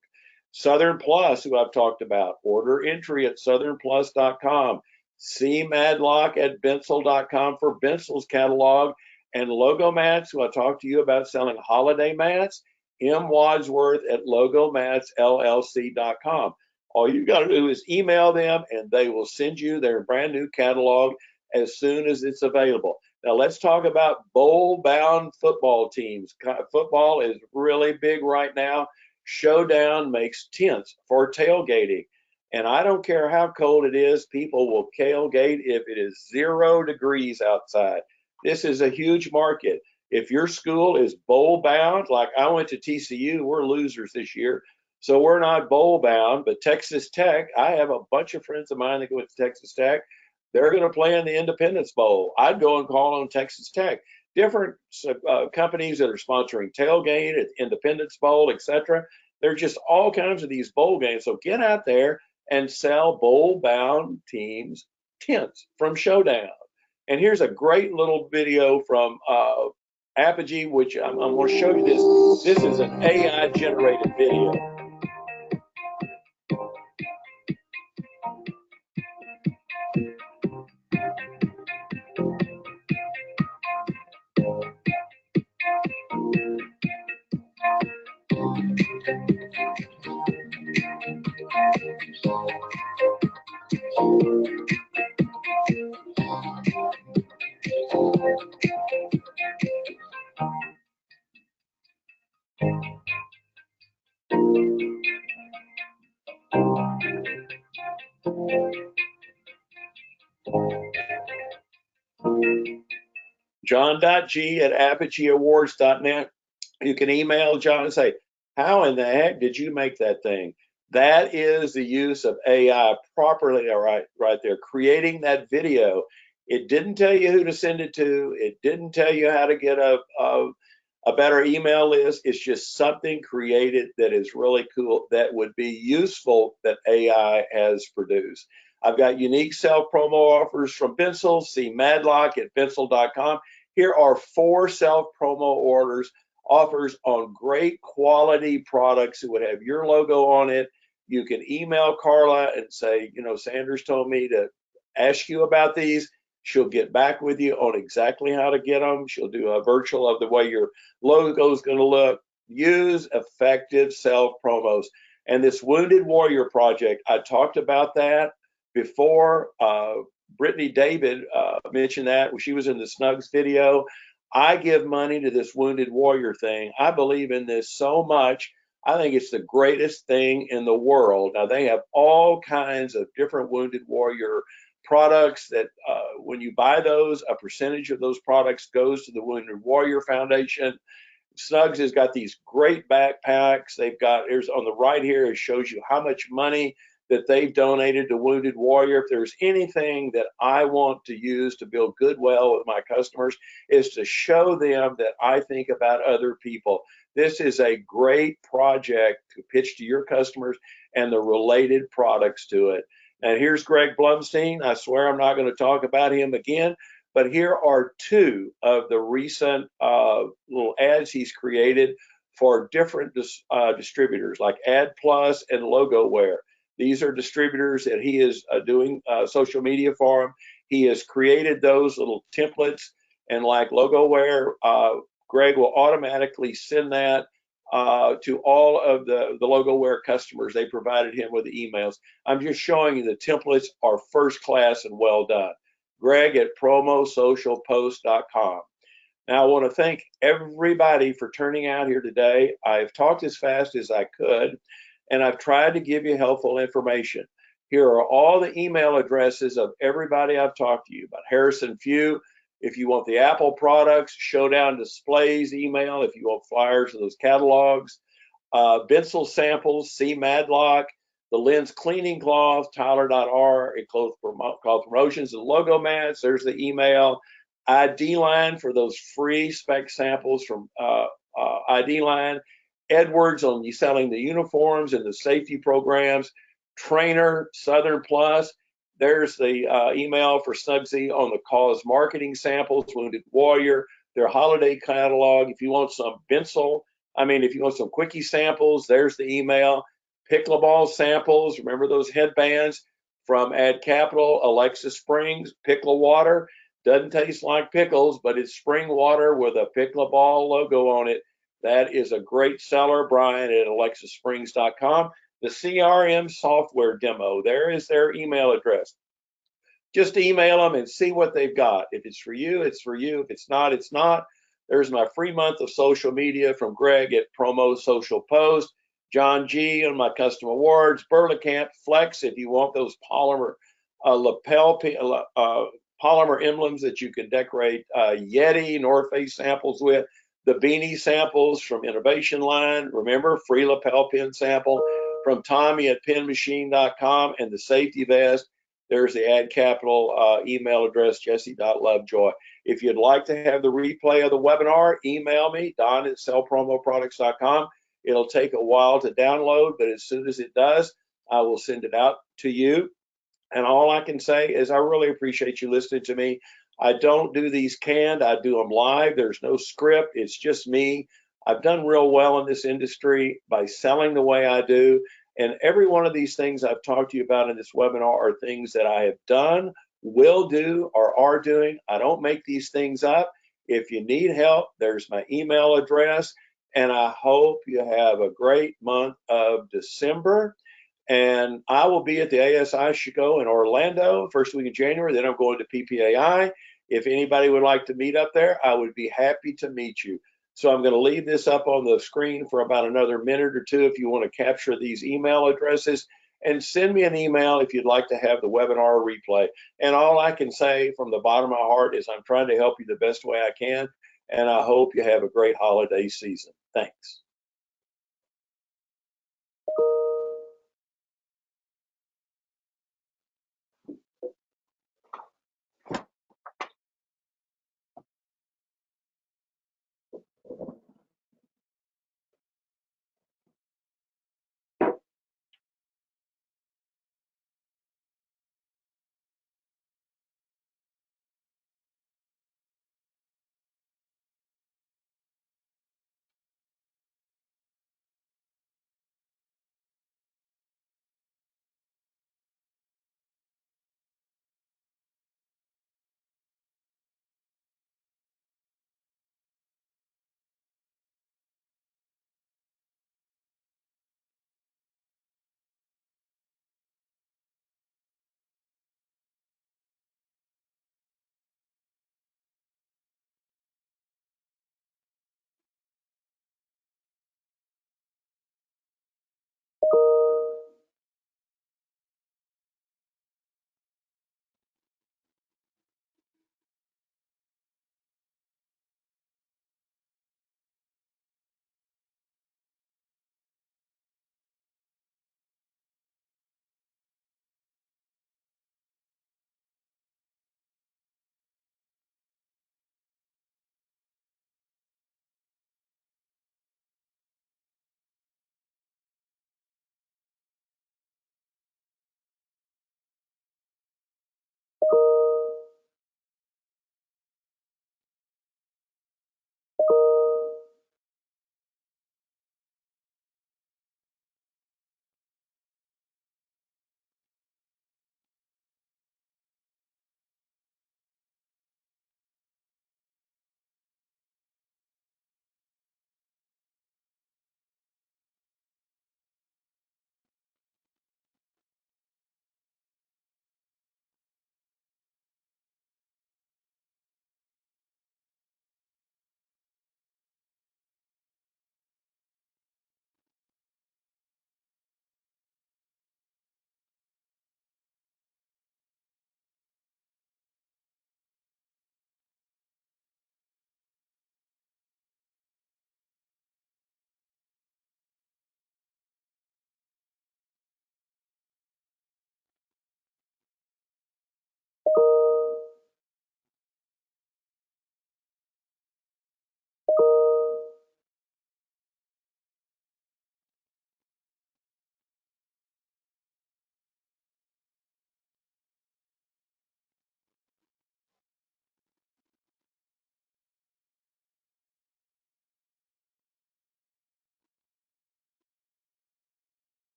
Southern Plus, who I've talked about, order entry at southernplus.com. C. Madlock at Bensel.com for Bensel's catalog. And Logo Mats, who I talked to you about selling holiday mats, M. Wadsworth at logomatsllc.com. All you got to do is email them and they will send you their brand new catalog as soon as it's available. Now let's talk about bowl-bound football teams. Football is really big right now. Showdown makes tents for tailgating. And I don't care how cold it is, people will tailgate if it is 0 degrees outside. This is a huge market. If your school is bowl-bound, like I went to TCU, we're losers this year, so we're not bowl-bound, but Texas Tech, I have a bunch of friends of mine that go to Texas Tech. They're going to play in the Independence Bowl. I'd go and call on Texas Tech. Different companies that are sponsoring tailgate, Independence Bowl, etc. There's just all kinds of these bowl games. So get out there and sell bowl-bound teams tents from Showdown. And here's a great little video from Apogee, which I'm going to show you this. This is an AI-generated video. John.G at apogeeawards.net. You can email John and say, how in the heck did you make that thing? That is the use of AI properly, right there, creating that video. It didn't tell you who to send it to. It didn't tell you how to get a better email list. It's just something created that is really cool, that would be useful, that AI has produced. I've got unique self-promo offers from Bensel. See Madlock at Bensel.com. Here are 4 self-promo offers on great quality products that would have your logo on it. You can email Carla and say, you know, Sanders told me to ask you about these. She'll get back with you on exactly how to get them. She'll do a virtual of the way your logo is going to look. Use effective self-promos. And this Wounded Warrior project, I talked about that before. Brittany David mentioned that. She was in the Snugs video. I give money to this Wounded Warrior thing. I believe in this so much. I think it's the greatest thing in the world. Now, they have all kinds of different Wounded Warrior products that when you buy those, a percentage of those products goes to the Wounded Warrior Foundation. Snugs has got these great backpacks. They've got, here's on the right here, it shows you how much money that they've donated to Wounded Warrior. If there's anything that I want to use to build goodwill with my customers, is to show them that I think about other people. This is a great project to pitch to your customers and the related products to it. And here's Greg Blumstein. I swear I'm not going to talk about him again, but here are two of the recent little ads he's created for different distributors like Ad Plus and LogoWare. These are distributors that he is doing social media for them. He has created those little templates, and like LogoWare, Greg will automatically send that to all of the LogoWare customers. They provided him with the emails. I'm just showing you the templates are first class and well done. Greg at promosocialpost.com. Now, I want to thank everybody for turning out here today. I've talked as fast as I could, and I've tried to give you helpful information. Here are all the email addresses of everybody I've talked to you about. Harrison Few, if you want the Apple products, Showdown Displays email, if you want flyers of those catalogs. Bensel Samples, C. Madlock, the Lens Cleaning Cloth, Tyler.R, and Cloth Promotions, and Logo Mats, there's the email. ID Line for those free spec samples from ID Line. Edwards on selling the uniforms and the safety programs. Trainer, Southern Plus. There's the email for Snugsy on the Cause marketing samples, Wounded Warrior, their holiday catalog. If you want some Bensel, if you want some quickie samples, there's the email. Pickleball samples, remember those headbands from Ad Capital, Alexa Springs, Pickle Water. Doesn't taste like pickles, but it's spring water with a pickleball logo on it. That is a great seller. Brian at alexasprings.com. The CRM software demo, there is their email address. Just email them and see what they've got. If it's for you, it's for you. If it's not, it's not. There's my free month of social media from Greg at Promo Social Post. John G on my custom awards. Burlingame Flex if you want those polymer polymer emblems that you can decorate Yeti, North Face samples with. The beanie samples from Innovation Line. Remember, free lapel pin sample from Tommy at penmachine.com, and the safety vest. There's the Ad Capital email address, jesse.lovejoy. If you'd like to have the replay of the webinar, email me, don at sellpromoproducts.com. It'll take a while to download, but as soon as it does, I will send it out to you. And all I can say is I really appreciate you listening to me. I don't do these canned. I do them live. There's no script. It's just me. I've done real well in this industry by selling the way I do. And every one of these things I've talked to you about in this webinar are things that I have done, will do, or are doing. I don't make these things up. If you need help, there's my email address. And I hope you have a great month of December. And I will be at the ASI show in Orlando first week of January. Then I'm going to PPAI. If anybody would like to meet up there, I would be happy to meet you. So I'm going to leave this up on the screen for about another minute or two if you want to capture these email addresses, and send me an email if you'd like to have the webinar replay. And all I can say from the bottom of my heart is I'm trying to help you the best way I can, and I hope you have a great holiday season. Thanks.